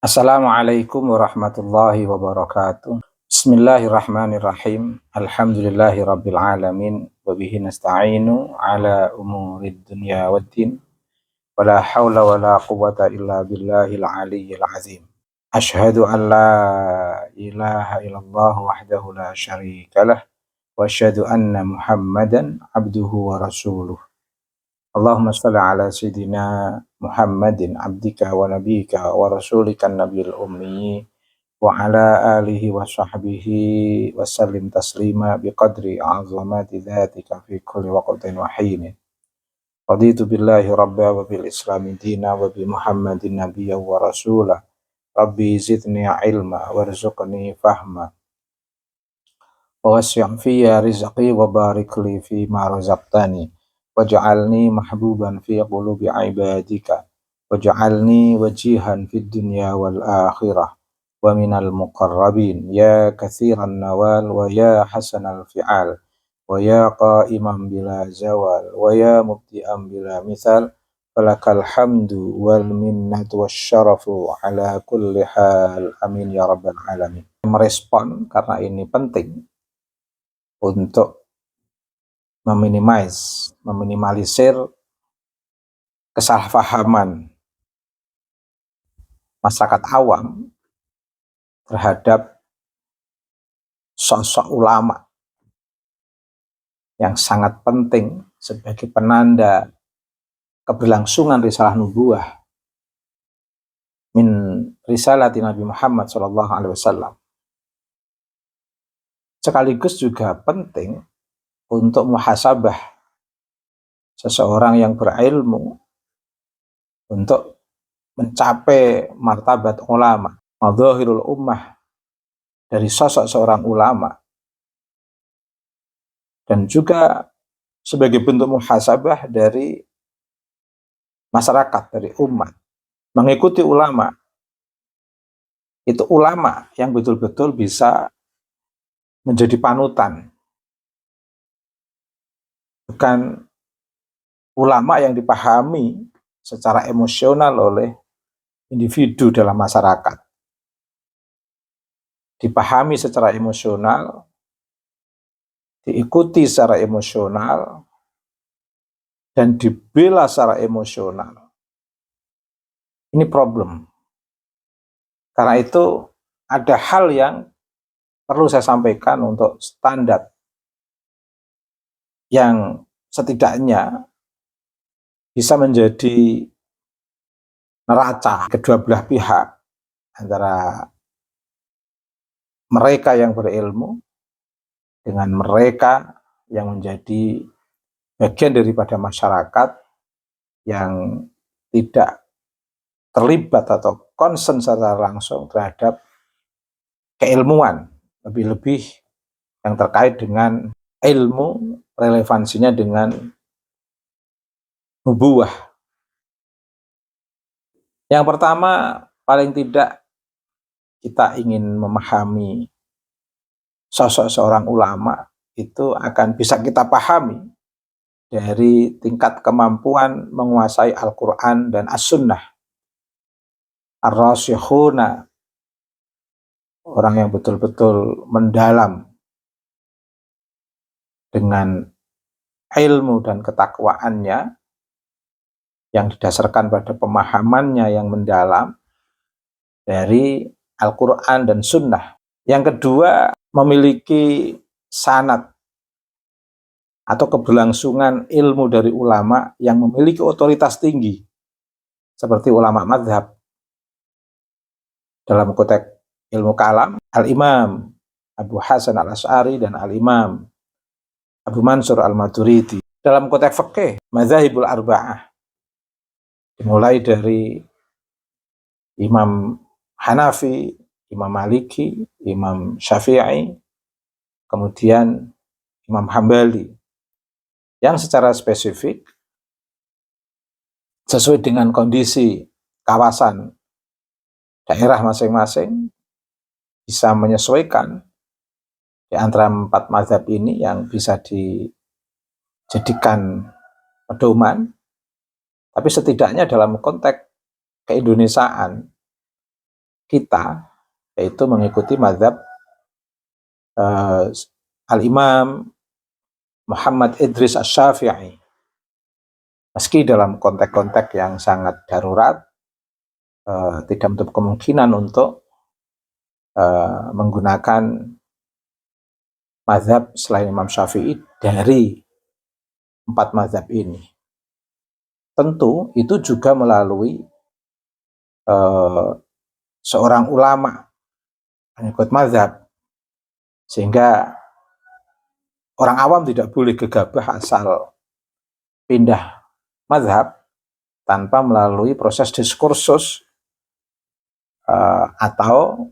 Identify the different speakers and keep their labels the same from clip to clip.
Speaker 1: Assalamualaikum warahmatullahi wabarakatuh. Bismillahirrahmanirrahim. Alhamdulillahi rabbil alamin. Wabihi nasta'inu ala umurid dunya waddin. Wala hawla wala quwata illa billahil aliyyil azim. Ashhadu an la ilaha illallah wahdahu la syarika lah. Wa ashhadu anna muhammadan abduhu wa rasuluh. Allahumma shalli ala sayyidina Muhammadin abdika wa nabiyika wa rasulika nabiyil ummi wa ala alihi wa sahbihi wa sallim taslima biqadri azamati dhatika fi kulli waqtin wa hinin. Raditu billahi rabba wa bil islami dina wa bi Muhammadin nabiyya wa rasula. Rabbi zidni ilma warzuqni fahma wa wasi' fiyya rizqi wa barik li fi ma razaqtani. Waj'alni mahbuban fi qulubi ibadika waj'alni wajihan fid dunya wal akhirah wa minal muqarrabin ya katsiran nawal wa ya hasanal fi'al wa ya qa'iman bila zawal wa ya mubdi'an bila misal falakal hamdu wal minnatu wasyarafu ala kulli hal amin ya rabbal alamin. Merespon karena ini penting untuk meminimalisir kesalahpahaman masyarakat awam terhadap sosok ulama yang sangat penting sebagai penanda keberlangsungan risalah nubuwah min risalati Nabi Muhammad SAW. Sekaligus juga penting untuk muhasabah seseorang yang berilmu untuk mencapai martabat ulama, madzahirul ummah, dari sosok seorang ulama, dan juga sebagai bentuk muhasabah dari masyarakat, dari umat, mengikuti ulama. Itu ulama yang betul-betul bisa menjadi panutan, bukan ulama yang dipahami secara emosional oleh individu dalam masyarakat. Dipahami secara emosional, diikuti secara emosional, dan dibela secara emosional. Ini problem. Karena itu ada hal yang perlu saya sampaikan untuk standar yang setidaknya bisa menjadi neraca kedua belah pihak, antara mereka yang berilmu dengan mereka yang menjadi bagian daripada masyarakat yang tidak terlibat atau concern secara langsung terhadap keilmuan, lebih-lebih yang terkait dengan ilmu, relevansinya dengan nubuwah. Yang pertama, paling tidak kita ingin memahami sosok seorang ulama itu akan bisa kita pahami dari tingkat kemampuan menguasai Al-Quran dan As-Sunnah. Ar-Rasikhuna, orang yang betul-betul mendalam dengan ilmu dan ketakwaannya yang didasarkan pada pemahamannya yang mendalam dari Al-Quran dan Sunnah. Yang kedua, memiliki sanad atau keberlangsungan ilmu dari ulama yang memiliki otoritas tinggi, seperti ulama mazhab. Dalam konteks ilmu kalam, Al-Imam Abu Hasan Al-Asy'ari dan Al-Imam Abu Mansur Al-Maturidi. Dalam konteks fikih, mazhabul arba'ah, dimulai dari Imam Hanafi, Imam Maliki, Imam Syafi'i, kemudian Imam Hambali, yang secara spesifik sesuai dengan kondisi kawasan daerah masing-masing bisa menyesuaikan di antara empat mazhab ini yang bisa dijadikan pedoman, tapi setidaknya dalam konteks keindonesiaan kita, yaitu mengikuti mazhab Al-Imam Muhammad Idris Asy-Syafi'i. Meski dalam konteks-konteks yang sangat darurat, tidak menutup kemungkinan untuk menggunakan mazhab selain Imam Syafi'i dari 4 mazhab ini. Tentu itu juga melalui seorang ulama pengikut mazhab, sehingga orang awam tidak boleh gegabah asal pindah mazhab tanpa melalui proses diskursus atau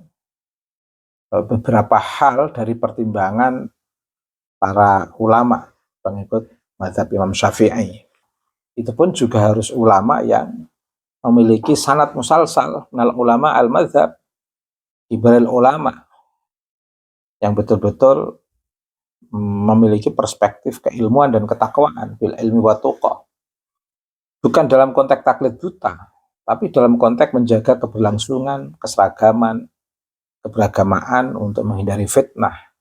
Speaker 1: beberapa hal dari pertimbangan para ulama pengikut mazhab Imam Syafi'i. Itu pun juga harus ulama yang memiliki sanad musalsal minal ulama al-mazhab, kibaril ulama, yang betul-betul memiliki perspektif keilmuan dan ketakwaan, bil ilmi wa tuqa. Bukan dalam konteks taklid buta, tapi dalam konteks menjaga keberlangsungan, keseragaman, keberagamaan untuk menghindari fitnah,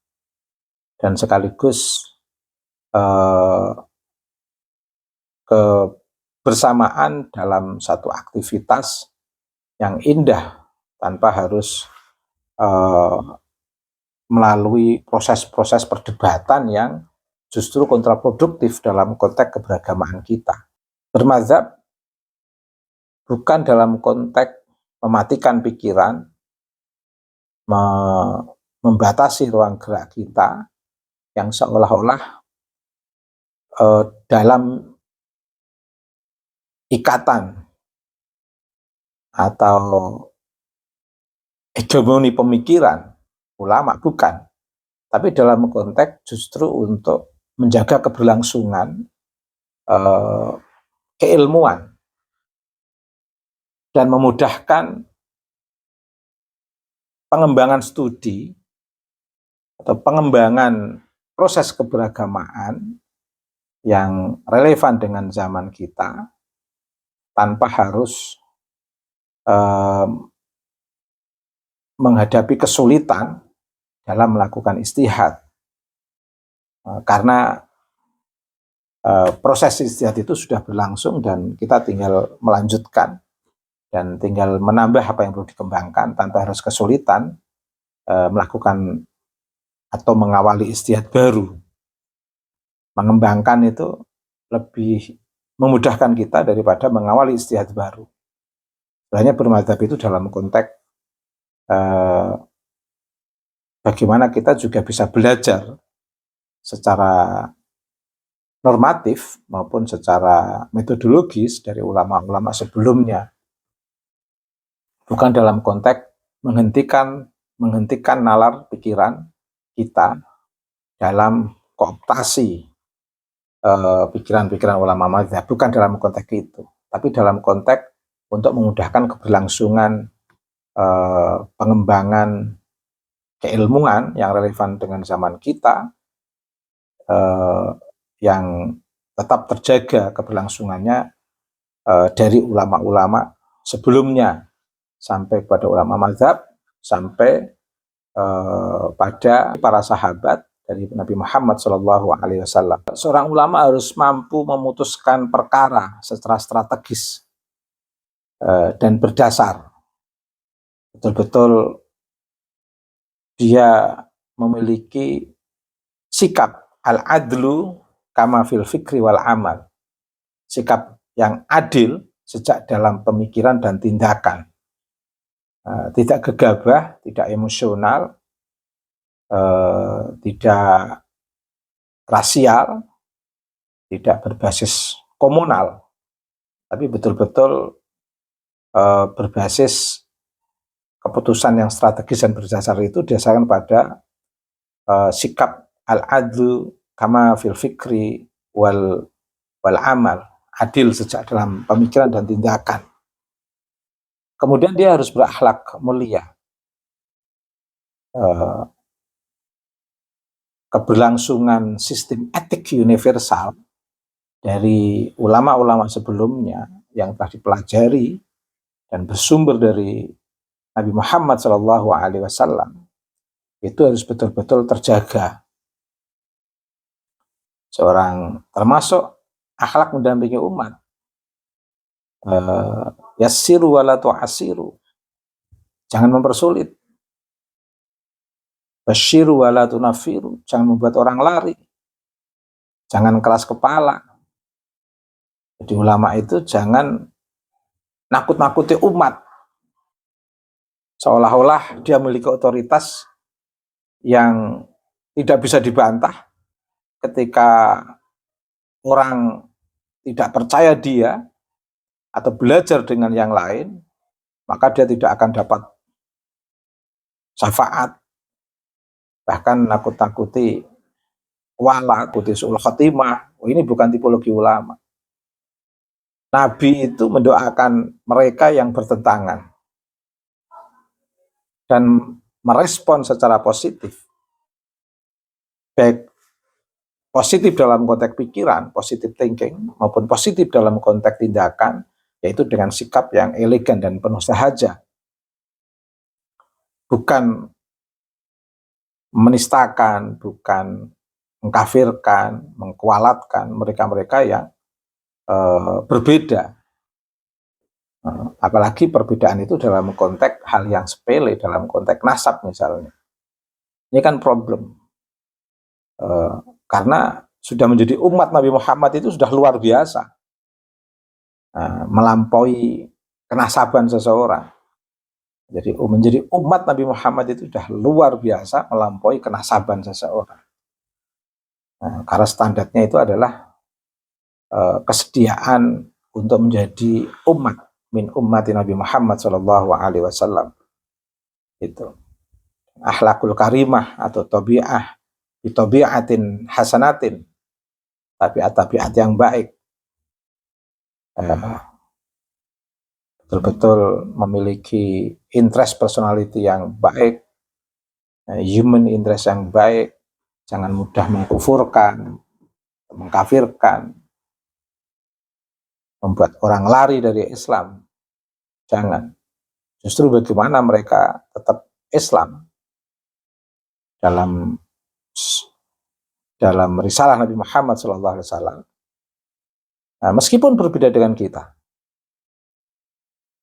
Speaker 1: dan sekaligus kebersamaan dalam satu aktivitas yang indah tanpa harus melalui proses-proses perdebatan yang justru kontraproduktif dalam konteks keberagamaan kita. Bermazhab bukan dalam konteks mematikan pikiran, membatasi ruang gerak kita yang seolah-olah dalam ikatan atau hegemoni pemikiran ulama, bukan. Tapi dalam konteks justru untuk menjaga keberlangsungan keilmuan dan memudahkan pengembangan studi atau pengembangan proses keberagamaan yang relevan dengan zaman kita tanpa harus menghadapi kesulitan dalam melakukan ijtihad, karena proses ijtihad itu sudah berlangsung dan kita tinggal melanjutkan dan tinggal menambah apa yang perlu dikembangkan tanpa harus kesulitan melakukan atau mengawali ijtihad baru. Mengembangkan itu lebih memudahkan kita daripada mengawali ijtihad baru. Sebenarnya bermadzhab itu dalam konteks bagaimana kita juga bisa belajar secara normatif maupun secara metodologis dari ulama-ulama sebelumnya. Bukan dalam konteks menghentikan nalar pikiran kita dalam kooptasi pikiran-pikiran ulama mazhab, bukan dalam konteks itu, tapi dalam konteks untuk memudahkan keberlangsungan pengembangan keilmuan yang relevan dengan zaman kita, yang tetap terjaga keberlangsungannya dari ulama-ulama sebelumnya sampai pada ulama mazhab, sampai pada para sahabat dari Nabi Muhammad SAW. Seorang ulama harus mampu memutuskan perkara secara strategis dan berdasar. Betul-betul dia memiliki sikap al-adlu kama fil fikri wal amal. Sikap yang adil sejak dalam pemikiran dan tindakan. Tidak gegabah, tidak emosional, tidak rasial, tidak berbasis komunal, tapi betul-betul berbasis keputusan yang strategis dan berdasar itu didasarkan pada sikap al-adlu kama fil fikri wal amal, adil sejak dalam pemikiran dan tindakan. Kemudian dia harus berakhlak mulia. Keberlangsungan sistem etik universal dari ulama-ulama sebelumnya yang telah dipelajari dan bersumber dari Nabi Muhammad SAW itu harus betul-betul terjaga. Seorang termasuk akhlak mendampingi umat. Yassiru wala tu'asiru. Jangan mempersulit. Basyiru wala tunafiru. Jangan membuat orang lari. Jangan keras kepala. Jadi ulama itu jangan nakut-nakuti umat. Seolah-olah dia memiliki otoritas yang tidak bisa dibantah. Ketika orang tidak percaya dia atau belajar dengan yang lain, maka dia tidak akan dapat syafaat. Bahkan nakut-nakuti wala, nakuti su'ul khotimah. Ini bukan tipologi ulama. Nabi itu mendoakan mereka yang bertentangan dan merespon secara positif. Baik positif dalam konteks pikiran, positive thinking, maupun positif dalam konteks tindakan, yaitu dengan sikap yang elegan dan penuh sahaja. Bukan menistakan, bukan mengkafirkan, mengkualatkan mereka-mereka yang berbeda. Apalagi perbedaan itu dalam konteks hal yang sepele, dalam konteks nasab misalnya. Ini kan problem. Karena sudah menjadi umat Nabi Muhammad itu sudah luar biasa. Melampaui kenasaban seseorang. Jadi menjadi umat Nabi Muhammad itu sudah luar biasa melampaui kenasaban seseorang. Karena standarnya itu adalah kesediaan untuk menjadi umat min ummati Nabi Muhammad SAW. Itu akhlakul karimah atau tabi'ah bitabi'atin hasanatin, tabiat yang baik, betul-betul memiliki interest personality yang baik, human interest yang baik, jangan mudah mengkufurkan, mengkafirkan, membuat orang lari dari Islam. Jangan. Justru bagaimana mereka tetap Islam dalam risalah Nabi Muhammad SAW. Nah, meskipun berbeda dengan kita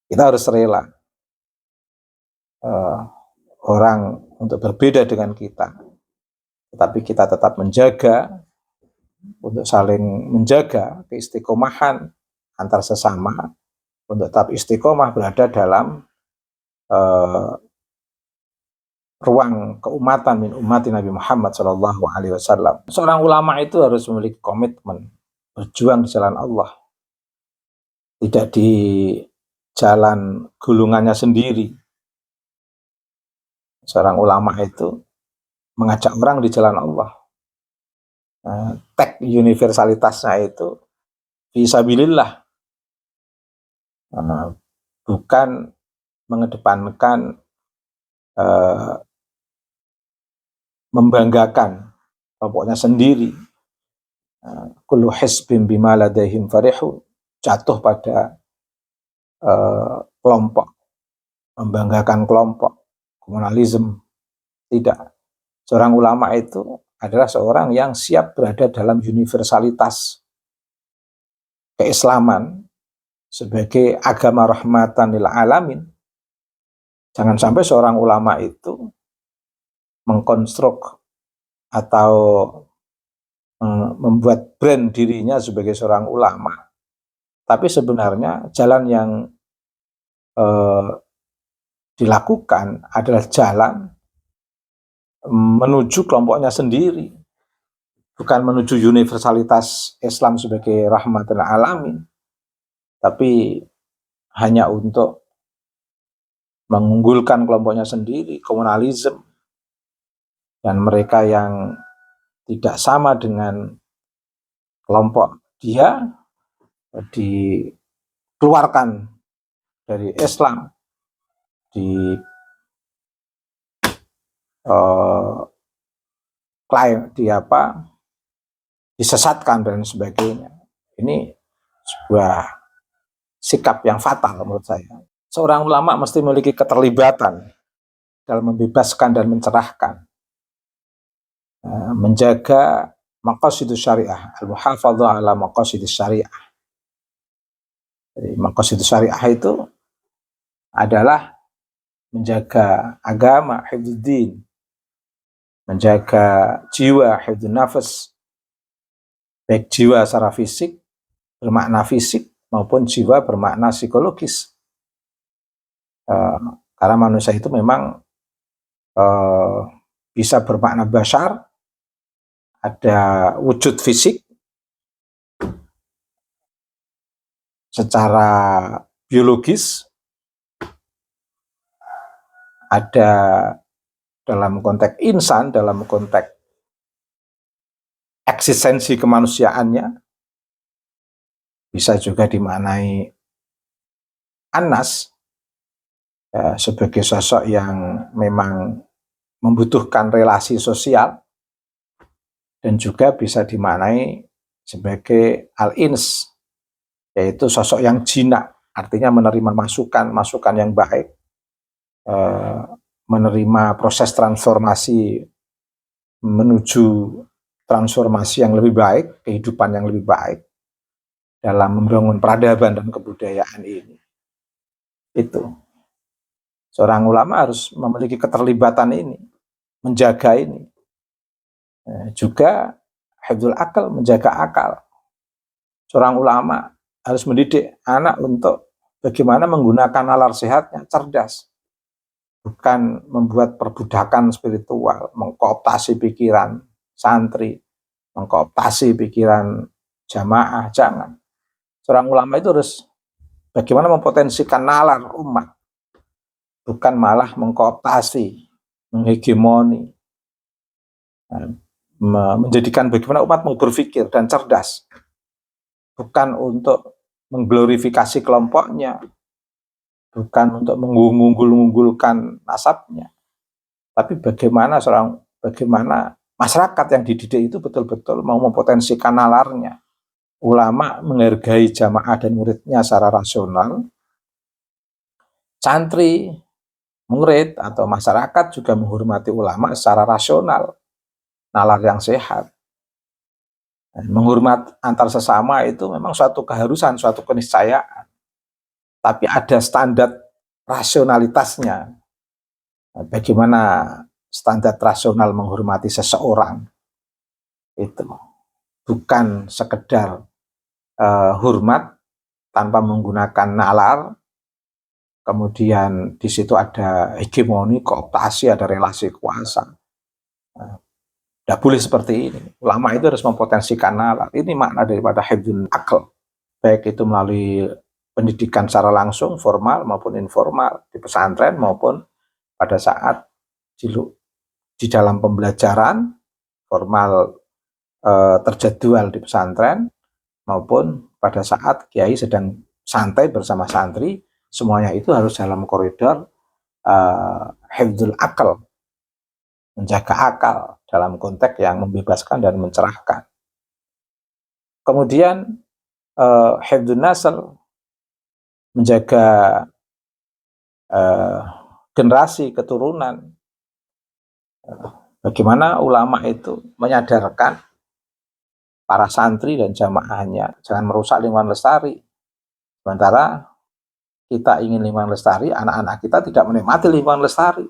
Speaker 1: harus rela orang untuk berbeda dengan kita, tetapi kita tetap menjaga, untuk saling menjaga keistiqomahan antar sesama, untuk tetap istiqomah berada dalam ruang keumatan min ummati Nabi Muhammad SAW. Seorang ulama itu harus memiliki komitmen berjuang di jalan Allah, tidak di jalan gulungannya sendiri. Seorang ulama itu mengajak orang di jalan Allah. Tag universalitasnya itu fisabilillah, bukan mengedepankan membanggakan kelompoknya sendiri. Kullu hisbin bima ladaihim farihu, jatuh pada kelompok, membanggakan kelompok, komunalisme. Tidak. Seorang ulama itu adalah seorang yang siap berada dalam universalitas keislaman sebagai agama rahmatan lil alamin. Jangan sampai seorang ulama itu mengkonstruk atau membuat brand dirinya sebagai seorang ulama, tapi sebenarnya jalan yang dilakukan adalah jalan menuju kelompoknya sendiri, bukan menuju universalitas Islam sebagai rahmatan alamin, tapi hanya untuk mengunggulkan kelompoknya sendiri, komunalisme, dan mereka yang tidak sama dengan kelompok dia dikeluarkan dari Islam, disesatkan dan sebagainya. Ini sebuah sikap yang fatal menurut saya. seorang ulama mesti memiliki keterlibatan dalam membebaskan dan mencerahkan, menjaga maqasidus syariah, al-muhafadzah ala maqasidus syariah. Jadi maqasidus syariah itu adalah menjaga agama, hifdzuddin, menjaga jiwa, hifdzun nafas, baik jiwa secara fisik, bermakna fisik, maupun jiwa bermakna psikologis. Karena manusia itu memang bisa bermakna bashar, ada wujud fisik secara biologis, ada dalam konteks insan, dalam konteks eksistensi kemanusiaannya, bisa juga dimaknai Anas sebagai sosok yang memang membutuhkan relasi sosial, dan juga bisa dimaknai sebagai al-ins, yaitu sosok yang jinak, artinya menerima masukan yang baik, menerima proses transformasi menuju transformasi yang lebih baik, kehidupan yang lebih baik dalam membangun peradaban dan kebudayaan ini. Itu. Seorang ulama harus memiliki keterlibatan ini, menjaga ini. Juga hifdzul akal, menjaga akal. Seorang ulama harus mendidik anak untuk bagaimana menggunakan nalar sehatnya, cerdas. Bukan membuat perbudakan spiritual, mengkooptasi pikiran santri, mengkooptasi pikiran jamaah, jangan. Seorang ulama itu harus bagaimana mempotensikan nalar umat, bukan malah mengkooptasi, menghegemoni, menjadikan bagaimana umat mau berpikir dan cerdas, bukan untuk mengglorifikasi kelompoknya, bukan untuk mengunggul-unggulkan nasabnya, tapi bagaimana masyarakat yang dididik itu betul-betul mau mempotensikan nalarnya. Ulama menghargai jamaah dan muridnya secara rasional, santri, murid atau masyarakat juga menghormati ulama secara rasional, nalar yang sehat. Menghormat antar sesama itu memang suatu keharusan, suatu keniscayaan, tapi ada standar rasionalitasnya. Bagaimana standar rasional menghormati seseorang itu bukan sekedar hormat tanpa menggunakan nalar, kemudian di situ ada hegemoni, kooptasi, ada relasi kuasa. Tidak boleh seperti ini. Ulama itu harus mempotensikan nalar. Ini makna daripada hifdzul akal, baik itu melalui pendidikan secara langsung, formal maupun informal, di pesantren maupun pada saat di dalam pembelajaran formal terjadwal di pesantren, maupun pada saat kiai sedang santai bersama santri, semuanya itu harus dalam koridor hifdzul akal, menjaga akal dalam konteks yang membebaskan dan mencerahkan. Kemudian hifdzun nasl, menjaga generasi keturunan. Bagaimana ulama itu menyadarkan para santri dan jamaahnya jangan merusak lingkungan lestari. Sementara kita ingin lingkungan lestari, anak-anak kita tidak menikmati lingkungan lestari.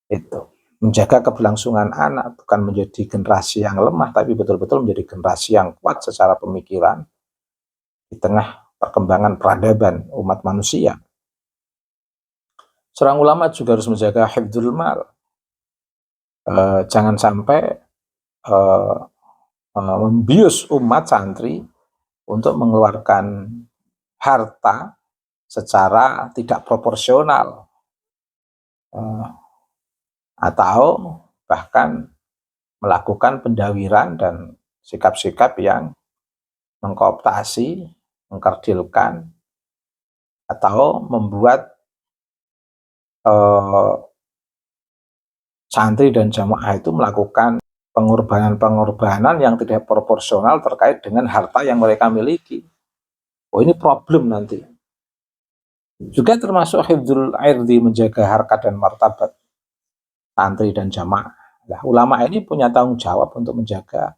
Speaker 1: Itu menjaga keberlangsungan anak, bukan menjadi generasi yang lemah, tapi betul-betul menjadi generasi yang kuat secara pemikiran di tengah perkembangan peradaban umat manusia. Seorang ulama juga harus menjaga hifdzul mal. Jangan sampai membius umat santri untuk mengeluarkan harta secara tidak proporsional, atau bahkan melakukan pendawiran dan sikap-sikap yang mengkooptasi, mengkerdilkan, atau membuat santri dan jamaah itu melakukan pengorbanan-pengorbanan yang tidak proporsional terkait dengan harta yang mereka miliki. Oh, ini problem nanti. Juga termasuk hifdzul irdi, menjaga harkat dan martabat santri dan jamaah. Nah, ulama ini punya tanggung jawab untuk menjaga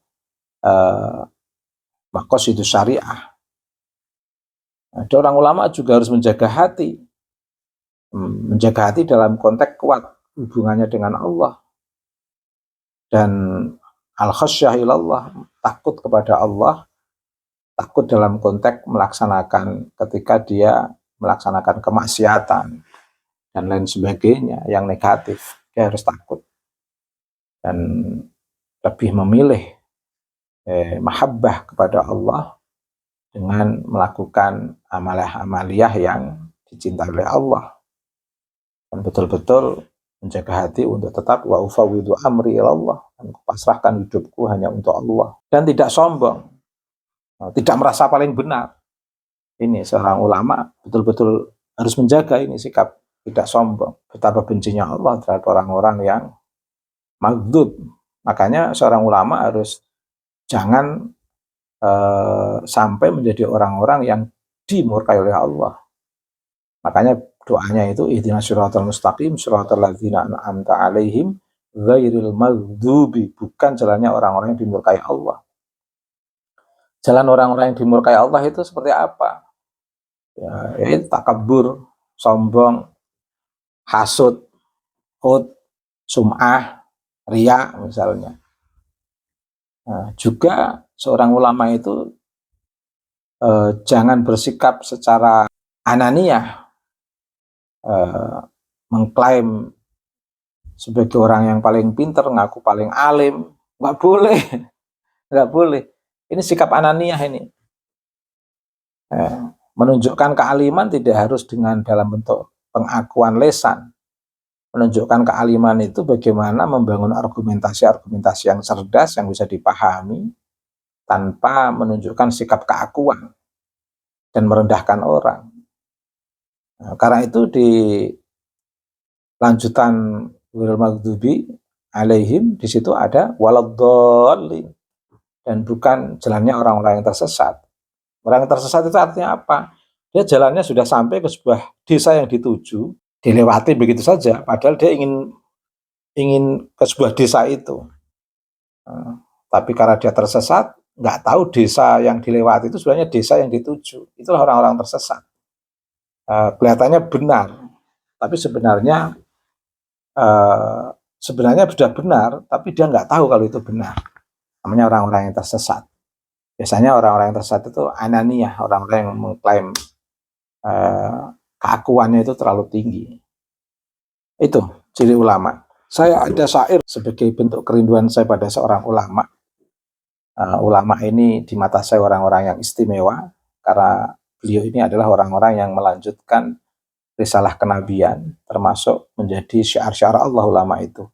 Speaker 1: uh, maqasid syariah. Ada orang ulama juga harus menjaga hati. Menjaga hati dalam konteks kuat hubungannya dengan Allah. Dan al-khasyah ilallah, takut kepada Allah, takut dalam konteks melaksanakan ketika dia melaksanakan kemaksiatan dan lain sebagainya yang negatif. Dia harus takut dan lebih memilih mahabbah kepada Allah dengan melakukan amalah-amaliyah yang dicintai oleh Allah, dan betul-betul menjaga hati untuk tetap wa ufawwidu amri ilallah, dan pasrahkan hidupku hanya untuk Allah, dan tidak sombong, tidak merasa paling benar. Ini seorang ulama betul-betul harus menjaga ini sikap tidak sombong. Betapa bencinya Allah terhadap orang-orang yang maghdub. Makanya seorang ulama harus jangan sampai menjadi orang-orang yang dimurkai oleh Allah. Makanya doanya itu ihdinas siratal mustaqim siratal ladzina an'amta alaihim ghairil maghdubi, bukan jalannya orang-orang yang dimurkai Allah. Jalan orang-orang yang dimurkai Allah itu seperti apa? Ya, takabur, sombong, hasud, hud, sum'ah, riya misalnya. Nah, juga seorang ulama itu jangan bersikap secara ananiyah, mengklaim sebagai orang yang paling pinter, ngaku paling alim. Nggak boleh, nggak boleh. Ini sikap ananiyah ini. Menunjukkan kealiman tidak harus dengan dalam bentuk pengakuan lesan. Menunjukkan kealiman itu bagaimana membangun argumentasi-argumentasi yang cerdas, yang bisa dipahami, tanpa menunjukkan sikap keakuan dan merendahkan orang. Nah, karena itu di lanjutan Wirul Maghdubi alaihim, di situ ada waladdallin, dan bukan jalannya orang-orang yang tersesat. Orang yang tersesat itu artinya apa? Dia jalannya sudah sampai ke sebuah desa yang dituju, dilewati begitu saja, padahal dia ingin ke sebuah desa itu. Tapi karena dia tersesat, nggak tahu desa yang dilewati itu sebenarnya desa yang dituju. Itulah orang-orang tersesat. Kelihatannya benar, tapi sebenarnya sudah benar, tapi dia nggak tahu kalau itu benar. Namanya orang-orang yang tersesat. Biasanya orang-orang yang tersesat itu ananiyah, orang-orang yang mengklaim keakuannya itu terlalu tinggi. Itu ciri ulama. Saya ada syair sebagai bentuk kerinduan saya pada seorang ulama. Ulama ini di mata saya orang-orang yang istimewa, karena beliau ini adalah orang-orang yang melanjutkan risalah kenabian, termasuk menjadi syiar-syiar Allah ulama itu.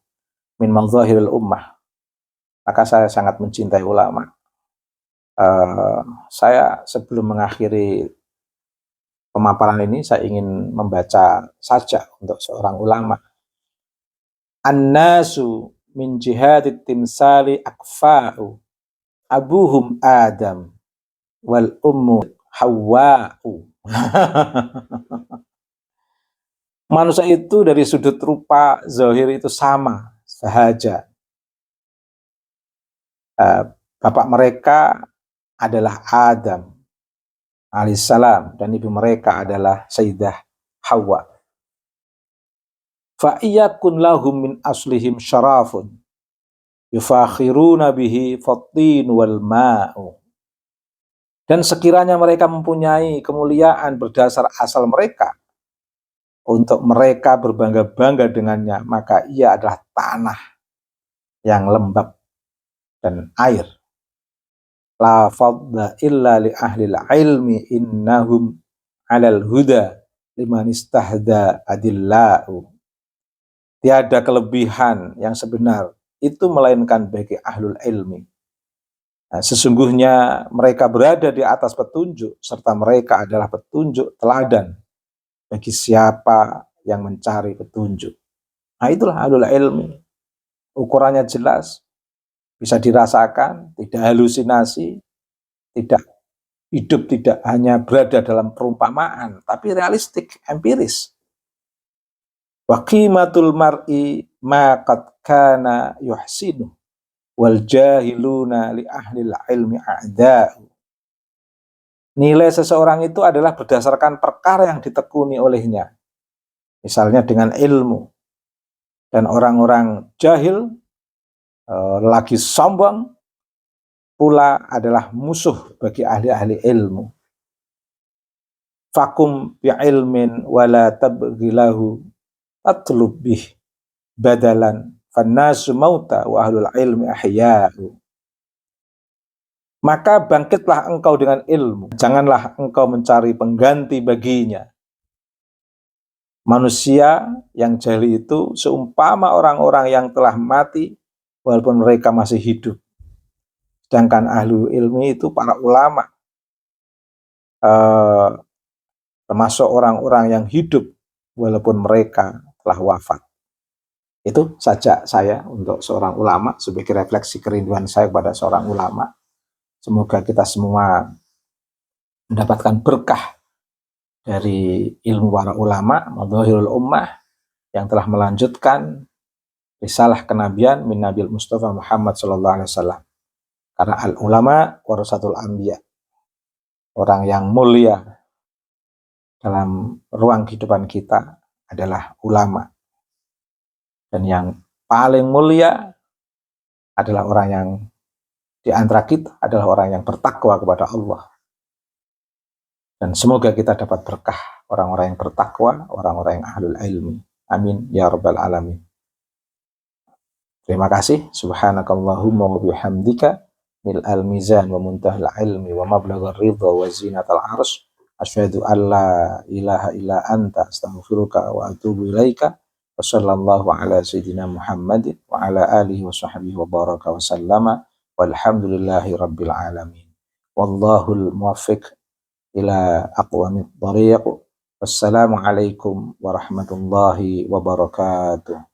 Speaker 1: Min manzahiril ummah. Maka saya sangat mencintai ulama. Saya sebelum mengakhiri pemaparan ini, saya ingin membaca saja untuk seorang ulama. An-nasu min jihadit timsali akfa'u, abuhum Adam wal ummu Hawwa'u. Manusia itu dari sudut rupa zahir itu sama sahaja. Bapak mereka adalah Adam alaihissalam dan ibu mereka adalah Sayyidah Hawa. Fa iyakun lahum min aslihim syarafun yufakhiruna bihi fattin wal ma'u. Dan sekiranya mereka mempunyai kemuliaan berdasar asal mereka, untuk mereka berbangga-bangga dengannya, maka ia adalah tanah yang lembab dan air. La fadla illa li ahlil ilmi innahum alal huda liman istahda adillahu. Tiada kelebihan yang sebenar itu melainkan bagi ahlul ilmi. Nah, sesungguhnya mereka berada di atas petunjuk, serta mereka adalah petunjuk teladan bagi siapa yang mencari petunjuk. Nah, itulah ahlul ilmi. Ukurannya jelas, bisa dirasakan, tidak halusinasi, tidak Hidup tidak hanya berada dalam perumpamaan, tapi realistik, empiris. Wa qimatul mar'i ma qad kana yuhsinu wal jahiluna li ahlil ilmi a'da'u. Nilai seseorang itu adalah berdasarkan perkara yang ditekuni olehnya. Misalnya dengan ilmu. Dan orang-orang jahil, lagi sombong, pula adalah musuh bagi ahli-ahli ilmu. Fakum bi'ilmin wala tabghilahu atlub bih badalan fannasu mauta wa ahlul ilmi ahya'u. Maka bangkitlah engkau dengan ilmu, janganlah engkau mencari pengganti baginya. Manusia yang jahil itu seumpama orang-orang yang telah mati walaupun mereka masih hidup. Sedangkan ahli ilmi itu para ulama, termasuk orang-orang yang hidup walaupun mereka telah wafat. Itu saja saya untuk seorang ulama, sebagai refleksi kerinduan saya kepada seorang ulama. Semoga kita semua mendapatkan berkah dari ilmu para ulama, madhahirul ummah, yang telah melanjutkan risalah kenabian min Nabil Mustafa Muhammad SAW. Karena al-ulama warasatul anbiya, orang yang mulia dalam ruang kehidupan kita adalah ulama. Dan yang paling mulia adalah orang yang di antara kita adalah orang yang bertakwa kepada Allah. Dan semoga kita dapat berkah orang-orang yang bertakwa, orang-orang yang ahlul ilmi. Amin ya rabbal alamin. Terima kasih. Subhanakallahumma wa bihamdika mil'al mizan wa muntahal ilmi wa mablaghar ridha wa zinatal arsy. Asyhadu an la ilaha illa anta astaghfiruka wa atubu ilaika. Wa sallallahu ala sayyidina Muhammadin wa ala alihi wa sahbihi wa baraka wa sallama walhamdulillahi rabbil alamin. Wallahul muwaffiq ila aqwamit thariq. Wassalamu alaikum warahmatullahi wabarakatuh.